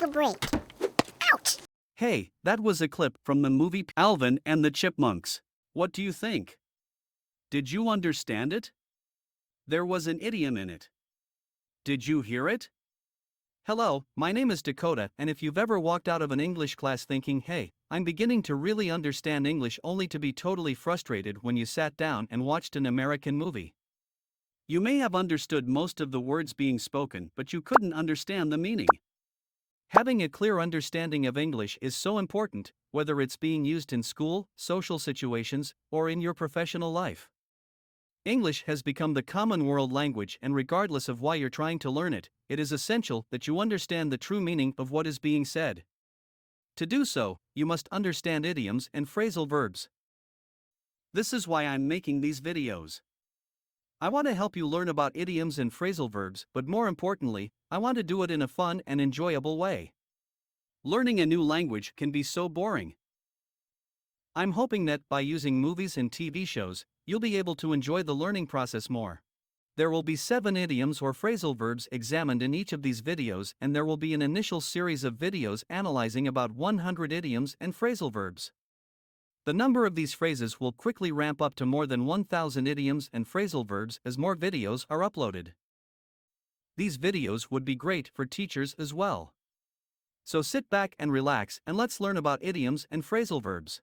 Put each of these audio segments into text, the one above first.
take a break. Ouch! Hey, that was a clip from the movie Alvin and the Chipmunks. What do you think? Did you understand it? There was an idiom in it. Did you hear it? Hello, my name is Dakota, and if you've ever walked out of an English class thinking, hey, I'm beginning to really understand English, only to be totally frustrated when you sat down and watched an American movie. You may have understood most of the words being spoken, but you couldn't understand the meaning. Having a clear understanding of English is so important, whether it's being used in school, social situations, or in your professional life. English has become the common world language, and regardless of why you're trying to learn it, it is essential that you understand the true meaning of what is being said. To do so, you must understand idioms and phrasal verbs. This is why I'm making these videos. I want to help you learn about idioms and phrasal verbs, but more importantly, I want to do it in a fun and enjoyable way. Learning a new language can be so boring. I'm hoping that by using movies and TV shows, you'll be able to enjoy the learning process more. There will be 7 idioms or phrasal verbs examined in each of these videos, and there will be an initial series of videos analyzing about 100 idioms and phrasal verbs. The number of these phrases will quickly ramp up to more than 1,000 idioms and phrasal verbs as more videos are uploaded. These videos would be great for teachers as well. So sit back and relax, and let's learn about idioms and phrasal verbs.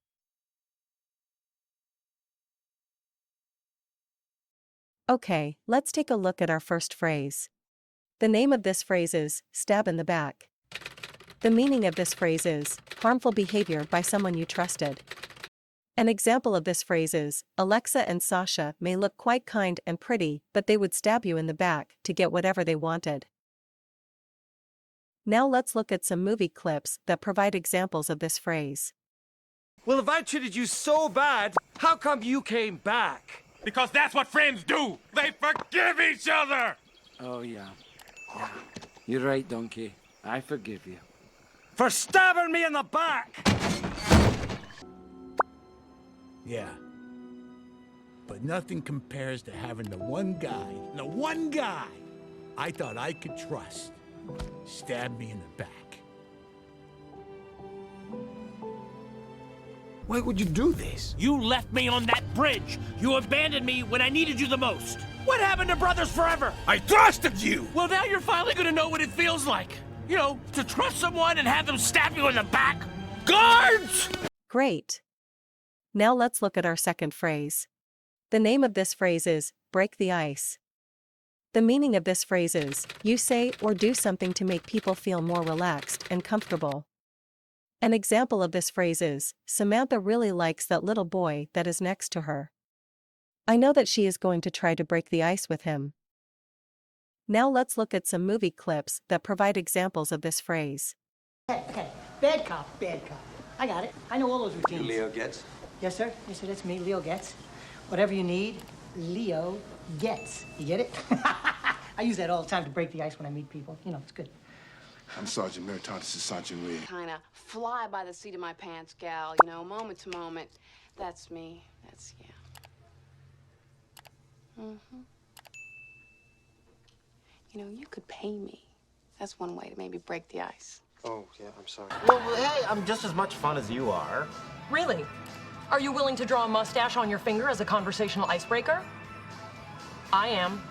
Okay, let's take a look at our first phrase. The name of this phrase is stab in the back. The meaning of this phrase is harmful behavior by someone you trusted. An example of this phrase is Alexa and Sasha may look quite kind and pretty, but they would stab you in the back to get whatever they wanted. Now let's look at some movie clips that provide examples of this phrase. Well, if I treated you so bad, how come you came back? Because that's what friends do. They forgive each other. Oh, yeah. You're right, Donkey. I forgive you. For stabbing me in the back! Yeah. But nothing compares to having the one guy I thought I could trust stab me in the back. Why would you do this? You left me on that bridge. You abandoned me when I needed you the most. What happened to Brothers Forever? I trusted you! Well, now you're finally gonna know what it feels like. You know, to trust someone and have them stab you in the back. Guards! Great. Now let's look at our second phrase. The name of this phrase is break the ice. The meaning of this phrase is you say or do something to make people feel more relaxed and comfortable. An example of this phrase is Samantha really likes that little boy that is next to her. I know that she is going to try to break the ice with him. Now let's look at some movie clips that provide examples of this phrase. Okay. Bad cop. I got it. I know all those routines. You Leo Getz? Yes, sir. Yes, sir. That's me, Leo Getz. Whatever you need, Leo Getz. You get it? I use that all the time to break the ice when I meet people. You know, it's good. I'm Sergeant Meriton. This is Sergeant Lee. Kind of fly by the seat of my pants, gal. You know, moment to moment. That's me. That's, yeah. You know, you could pay me. That's one way to maybe break the ice. Oh, yeah, I'm sorry. Well, hey, I'm just as much fun as you are. Really? Are you willing to draw a mustache on your finger as a conversational icebreaker? I am.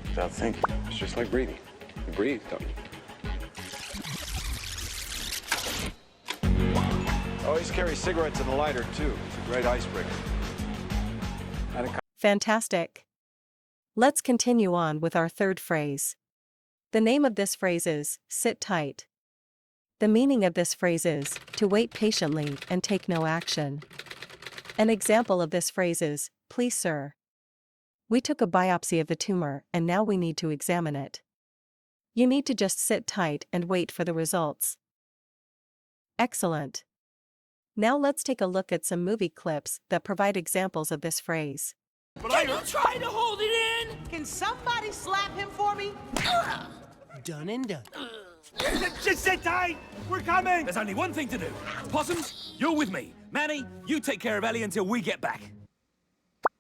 Without thinking. It's just like breathing. You breathe, don't you? Always carry cigarettes and a lighter, too. It's a great icebreaker. Fantastic. Let's continue on with our third phrase. The name of this phrase is sit tight. The meaning of this phrase is to wait patiently and take no action. An example of this phrase is, please sir. We took a biopsy of the tumor and now we need to examine it. You need to just sit tight and wait for the results. Excellent. Now let's take a look at some movie clips that provide examples of this phrase. Can you try to hold it in? Can somebody slap him for me? Done and done. Just sit tight! We're coming! There's only one thing to do. Possums, you're with me. Manny, you take care of Ellie until we get back.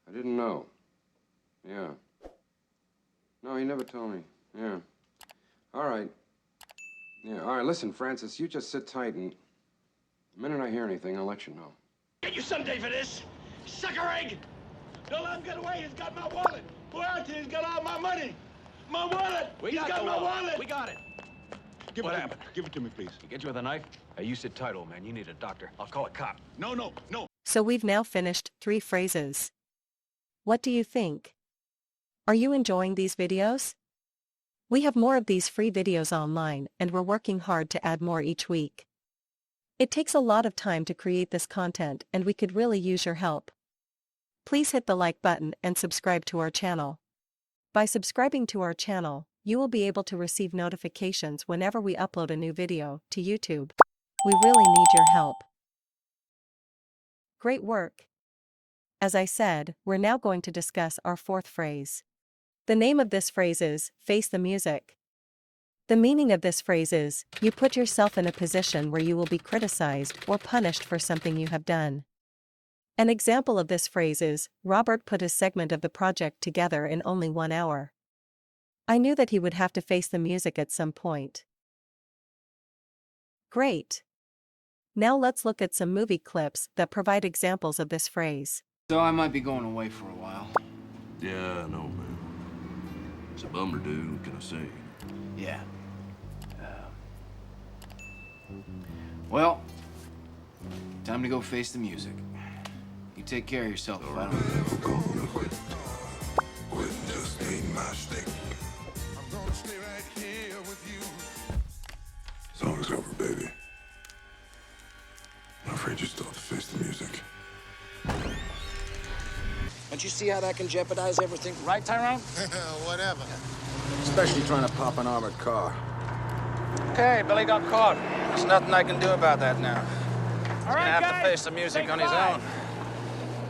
I didn't know. Yeah. No, he never told me. Yeah. All right. Yeah, all right, listen, Francis, you just sit tight, and the minute I hear anything, I'll let you know. Get you someday for this. Sucker egg! Don't let him get away. He's got my wallet. Boy, he's got all my money. My wallet! He's got my wallet! We got it. What happened? Give it to me, please. He get you with a knife? Hey, you sit tight, old man. You need a doctor. I'll call a cop. No, no, no. So we've now finished 3 phrases. What do you think? Are you enjoying these videos? We have more of these free videos online, and we're working hard to add more each week. It takes a lot of time to create this content, and we could really use your help. Please hit the like button and subscribe to our channel. By subscribing to our channel, you will be able to receive notifications whenever we upload a new video to YouTube. We really need your help. Great work! As I said, we're now going to discuss our 4th phrase. The name of this phrase is, face the music. The meaning of this phrase is, you put yourself in a position where you will be criticized or punished for something you have done. An example of this phrase is, Robert put his segment of the project together in only 1 hour. I knew that he would have to face the music at some point. Great! Now let's look at some movie clips that provide examples of this phrase. So I might be going away for a while. Yeah, I know, man. It's a bummer, dude. What can I say? Yeah. Well, time to go face the music. You take care of yourself if I don't... Just ain't my stick. I'm gonna stay right here with you. Song's over, baby. I'm afraid you still have to face the music. Don't you see how that can jeopardize everything? Right, Tyrone? Whatever. Especially trying to pop an armored car. Okay, Billy got caught. There's nothing I can do about that now. He's gonna have to face the music on his own.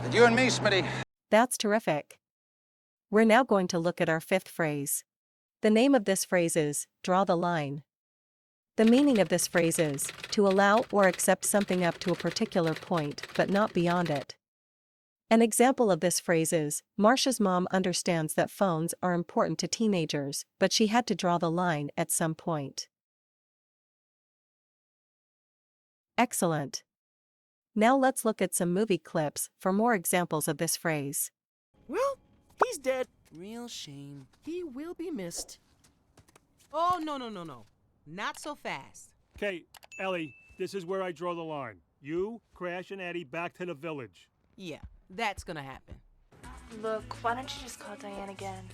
But you and me, Smitty. That's terrific. We're now going to look at our 5th phrase. The name of this phrase is, draw the line. The meaning of this phrase is, to allow or accept something up to a particular point, but not beyond it. An example of this phrase is, Marcia's mom understands that phones are important to teenagers, but she had to draw the line at some point. Excellent. Now let's look at some movie clips for more examples of this phrase. Well, he's dead. Real shame. He will be missed. Oh, no. Not so fast. Okay, Ellie, this is where I draw the line. You, Crash, and Eddie back to the village. Yeah, that's gonna happen. Look, why don't you just call Diane again?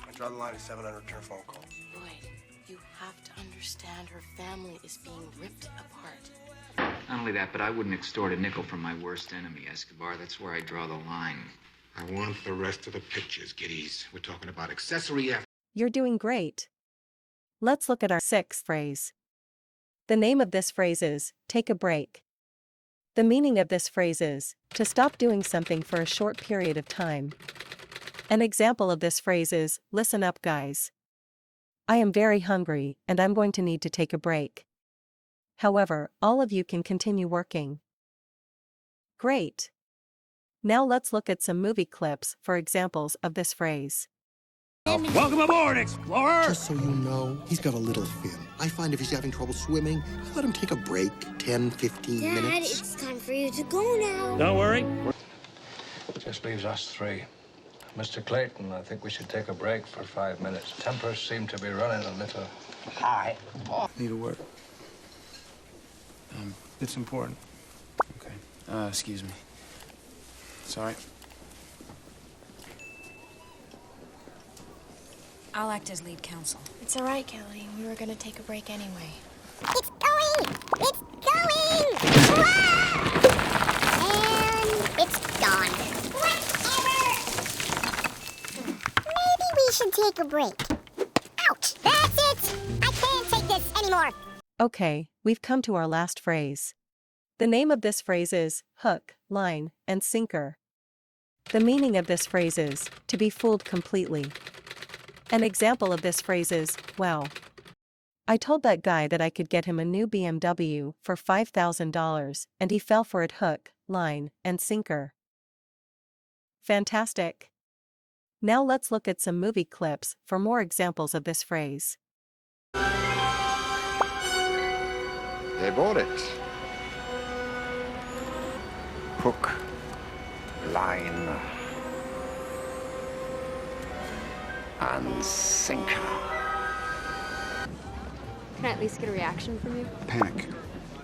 I draw the line at 700 return phone calls. Lloyd, you have to understand her family is being ripped apart. Not only that, but I wouldn't extort a nickel from my worst enemy, Escobar. That's where I draw the line. I want the rest of the pictures, kiddies. We're talking about accessory after. You're doing great. Let's look at our 6th phrase. The name of this phrase is, take a break. The meaning of this phrase is, to stop doing something for a short period of time. An example of this phrase is, listen up, guys. I am very hungry, and I'm going to need to take a break. However, all of you can continue working. Great. Now let's look at some movie clips for examples of this phrase. Welcome aboard, Explorer! Just so you know, he's got a little fin. I find if he's having trouble swimming, I let him take a break, 10, 15 Dad, minutes. it's time for you to go now. Don't worry. Just leaves us 3. Mr. Clayton, I think we should take a break for 5 minutes. Tempers seem to be running a little high. Need to work. It's important. Okay. Excuse me. Sorry. I'll act as lead counsel. It's all right, Kelly. We were gonna take a break anyway. It's going! It's going! And it's gone. Whatever! Maybe we should take a break. Ouch! That's it! I can't take this anymore. Okay, we've come to our last phrase. The name of this phrase is, hook, line, and sinker. The meaning of this phrase is, to be fooled completely. An example of this phrase is, wow. I told that guy that I could get him a new BMW for $5,000, and he fell for it hook, line, and sinker. Fantastic. Now let's look at some movie clips for more examples of this phrase. They bought it. Hook, line, and sinker. Can I at least get a reaction from you? Panic.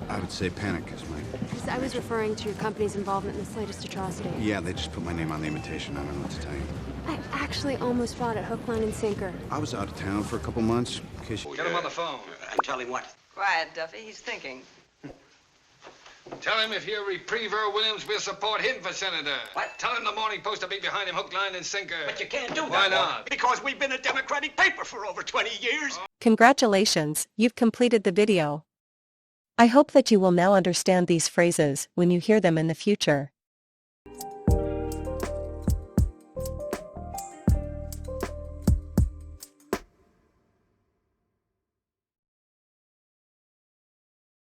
I would say panic is my... Because I was referring to your company's involvement in the slightest atrocity. Yeah, they just put my name on the invitation. I don't know what to tell you. I actually almost bought it hook, line, and sinker. I was out of town for a couple months. In case you... Get him on the phone. And tell him what? Quiet, Duffy. He's thinking. Tell him if you reprieve Earl Williams, we'll support him for senator. What? Tell him the Morning Post will be behind him, hook, line, and sinker. But you can't do that. Why not? Because we've been a Democratic paper for over 20 years. Congratulations, you've completed the video. I hope that you will now understand these phrases when you hear them in the future.